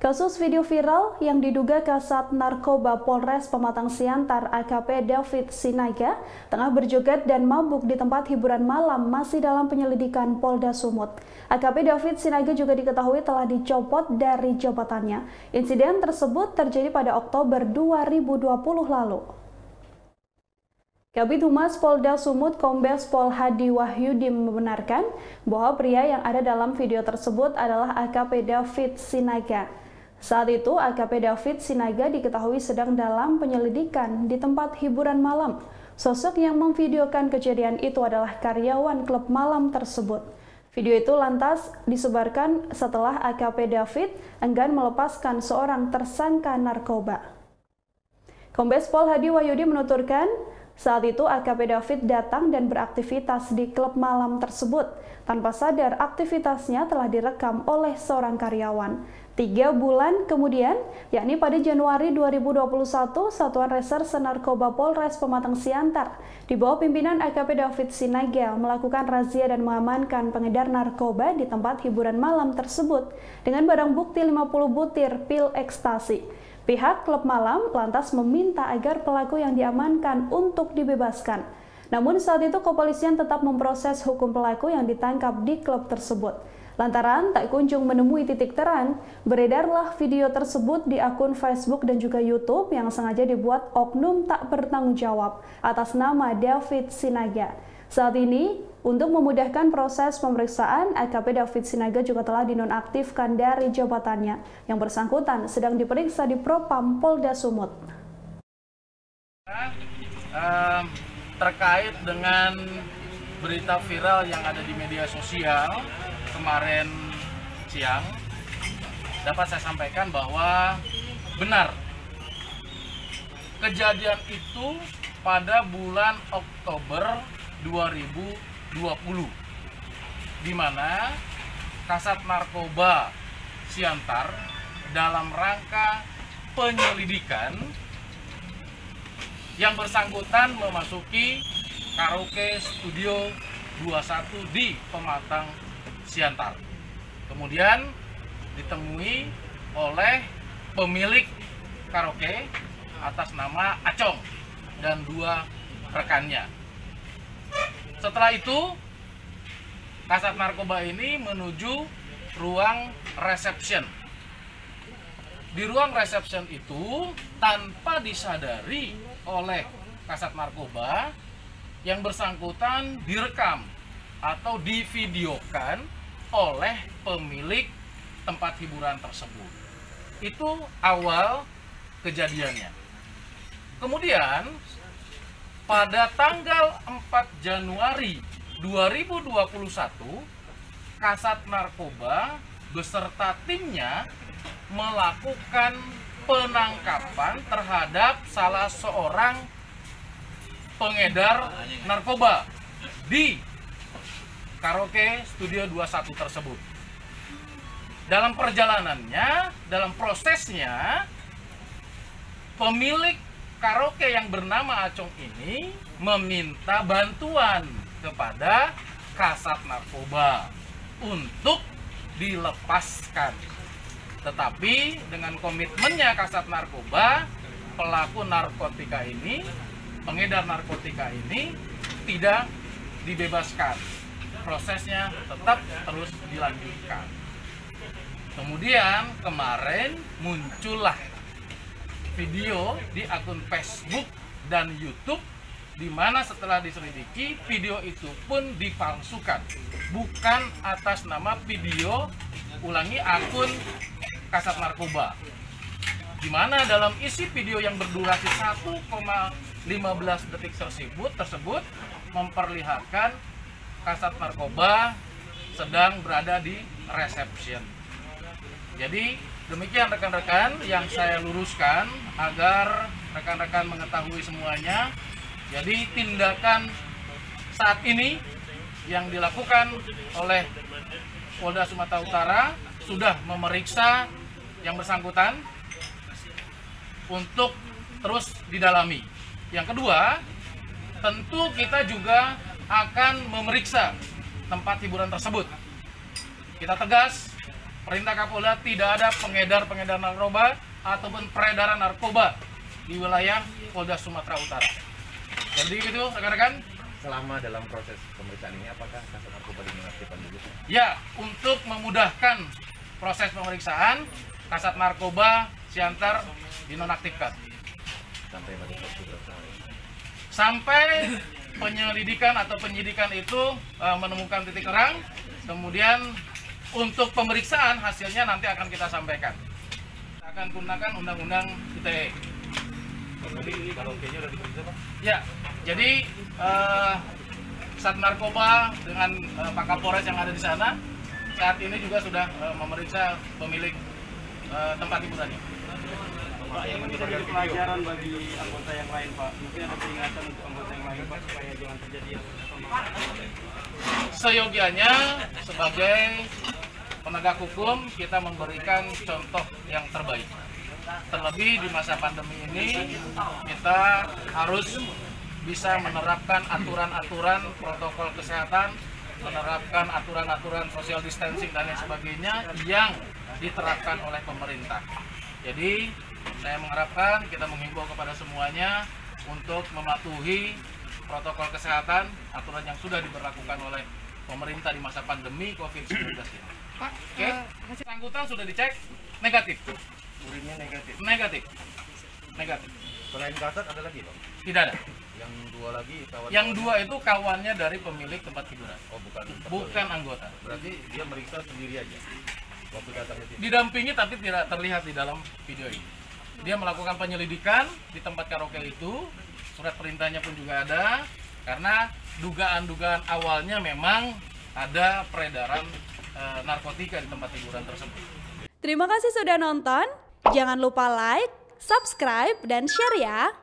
Kasus video viral yang diduga Kasat Narkoba Polres Pematang Siantar AKP David Sinaga tengah berjoget dan mabuk di tempat hiburan malam masih dalam penyelidikan Polda Sumut. AKP David Sinaga juga diketahui telah dicopot dari jabatannya. Insiden tersebut terjadi pada Oktober 2020 lalu. Kabid Humas Polda Sumut Kombes Pol Hadi Wahyudi membenarkan bahwa pria yang ada dalam video tersebut adalah AKP David Sinaga. Saat itu, AKP David Sinaga diketahui sedang dalam penyelidikan di tempat hiburan malam. Sosok yang memvideokan kejadian itu adalah karyawan klub malam tersebut. Video itu lantas disebarkan setelah AKP David enggan melepaskan seorang tersangka narkoba. Kombes Pol Hadi Wahyudi menuturkan, saat itu AKP David datang dan beraktivitas di klub malam tersebut. Tanpa sadar aktivitasnya telah direkam oleh seorang karyawan. 3 bulan kemudian, yakni pada Januari 2021, Satuan Reserse Narkoba Polres Pematang Siantar di bawah pimpinan AKP David Sinaga melakukan razia dan mengamankan pengedar narkoba di tempat hiburan malam tersebut dengan barang bukti 50 butir pil ekstasi. Pihak klub malam lantas meminta agar pelaku yang diamankan untuk dibebaskan. Namun saat itu kepolisian tetap memproses hukum pelaku yang ditangkap di klub tersebut. Lantaran tak kunjung menemui titik terang, beredarlah video tersebut di akun Facebook dan juga YouTube yang sengaja dibuat oknum tak bertanggung jawab atas nama David Sinaga. Saat ini, untuk memudahkan proses pemeriksaan, AKP David Sinaga juga telah dinonaktifkan dari jabatannya. Yang bersangkutan sedang diperiksa di Propam Polda Sumut. Terkait dengan berita viral yang ada di media sosial kemarin siang, dapat saya sampaikan bahwa benar kejadian itu pada bulan Oktober 2020, di mana Kasat Narkoba Siantar dalam rangka penyelidikan yang bersangkutan memasuki karaoke Studio 21 di Pematang Siantar. Kemudian ditemui oleh pemilik karaoke atas nama Acong dan 2 rekannya. Setelah itu, Kasat Narkoba ini menuju ruang reception. Di ruang reception itu, tanpa disadari oleh Kasat Narkoba, yang bersangkutan direkam atau divideokan oleh pemilik tempat hiburan tersebut. Itu awal kejadiannya. Kemudian, pada tanggal 4 Januari 2021, Kasat Narkoba beserta timnya melakukan penangkapan terhadap salah seorang pengedar narkoba di karaoke Studio 21 tersebut. Dalam perjalanannya, dalam prosesnya, pemilik karaoke yang bernama Acong ini meminta bantuan kepada Kasat Narkoba untuk dilepaskan. Tetapi dengan komitmennya Kasat Narkoba, pelaku narkotika ini, pengedar narkotika ini tidak dibebaskan. Prosesnya tetap terus dilanjutkan. Kemudian kemarin muncullah video di akun Facebook dan YouTube, di mana setelah diselidiki video itu pun dipalsukan, bukan atas nama video, ulangi, akun Kasat Narkoba, di mana dalam isi video yang berdurasi 1,15 detik tersebut memperlihatkan Kasat Narkoba sedang berada di reception. Jadi demikian rekan-rekan yang saya luruskan agar rekan-rekan mengetahui semuanya. Jadi tindakan saat ini yang dilakukan oleh Polda Sumatera Utara sudah memeriksa yang bersangkutan untuk terus didalami. Yang kedua, tentu kita juga akan memeriksa tempat hiburan tersebut. Kita tegas perintah Kapolda tidak ada pengedar narkoba ataupun peredaran narkoba di wilayah Polda Sumatera Utara. Jadi gitu rekan-rekan. Selama dalam proses pemeriksaan ini apakah Kasat Narkoba dinonaktifkan dulu? Ya, untuk memudahkan proses pemeriksaan, Kasat Narkoba Siantar dinonaktifkan. Sampai pada waktu berapa? Sampai penyelidikan atau penyidikan itu menemukan titik terang, kemudian untuk pemeriksaan hasilnya nanti akan kita sampaikan. Kita akan gunakan Undang-Undang ITE. Jadi karaoke-nya udah diperiksa, Pak? Ya, jadi Sat Narkoba dengan Pak Kapolres yang ada di sana saat ini juga sudah memeriksa pemilik tempat hiburan ini. Pak, yang ini jadi pelajaran bagi anggota yang lain, Pak. Mungkin ada peringatan untuk anggota yang lain, Pak, supaya jangan terjadi yang sama. Seyogianya sebagai penegak hukum kita memberikan contoh yang terbaik. Terlebih di masa pandemi ini kita harus bisa menerapkan aturan-aturan protokol kesehatan, menerapkan aturan-aturan social distancing dan lain sebagainya yang diterapkan oleh pemerintah. Jadi saya mengharapkan kita menghimbau kepada semuanya untuk mematuhi protokol kesehatan, aturan yang sudah diberlakukan oleh pemerintah di masa pandemi COVID-19 ini. Pak, oke, bersangkutan sudah dicek negatif. Urinnya negatif. Negatif. Selain Kasat ada lagi, Pak? Tidak ada. Yang dua lagi kawan. Yang dua itu kawannya dari pemilik tempat hiburan. Oh, Bukan anggota. Berarti dia meriksa sendiri aja. Waktu datang ke sini. Didampingi tapi tidak terlihat di dalam video ini. Dia melakukan penyelidikan di tempat karaoke itu. Surat perintahnya pun juga ada. Karena dugaan-dugaan awalnya memang ada peredaran narkotika di tempat hiburan tersebut. Terima kasih sudah nonton. Jangan lupa like, subscribe, dan share ya.